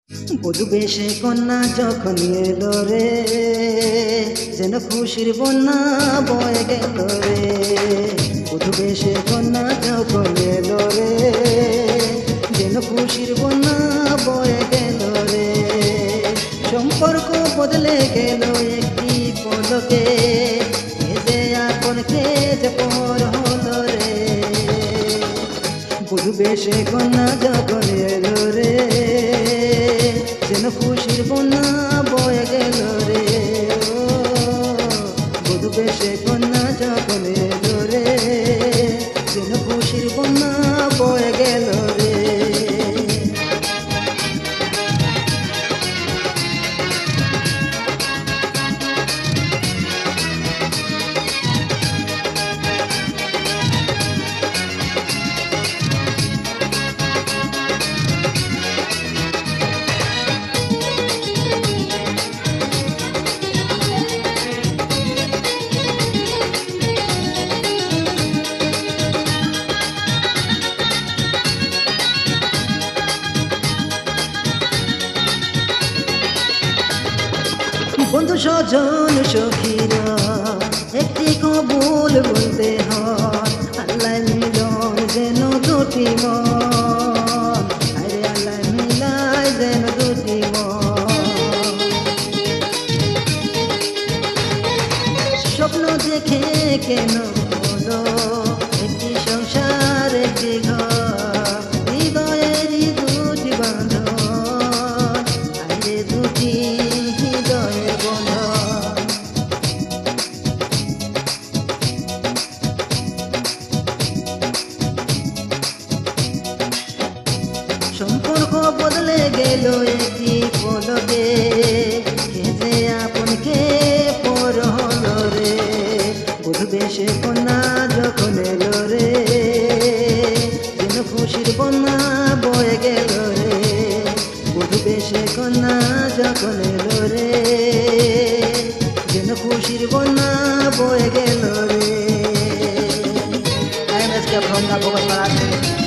বধূ বেশে কন্যা যখন এলো রে, যেন খুশির বন্যা বয়ে গেল রে। বধূ বেশে কন্যা যখন এলো রে, যেন খুশির বন্যা বয়ে গেল রে। সম্পর্ক বদলে গেল একটি পলকে, যে আপন কে যে পর হলো রে। বধূ বেশে কন্যা যখন এলো রে, যেন খুশির বন্যা বয়ে গেল রে। ও বধূ বেশে কন্যা যখন এলো রে, যেন খুশির বন্যা বয়ে গেল রে। বন্ধু স্বজন সখীরা একটি কবুল বলতে হয়। আল্লাহ মিলন যেন দুটি মন, আরে আল্লাহ মিলাই যেন দুটি মন। স্বপ্ন দেখে কেন হলো একটি সংসার একটি ঘর, হৃদয়েরই দুটি বাঁধন, আরে দুটি হৃদয়ের বন্ধন। সম্পর্ক বদলে গেল একটি পলকে, কে যে আপন কে পর হলো রে। বধূ বেশে কন্যা যখন এলো রে, যেন খুশির বন্যা বয়ে গেল রে। বধূ বেশে কন্যা যখন এলো রে, যেন খুশির বন্যা বয়ে গেল রে। I am SK from Nagobat Maharashtra.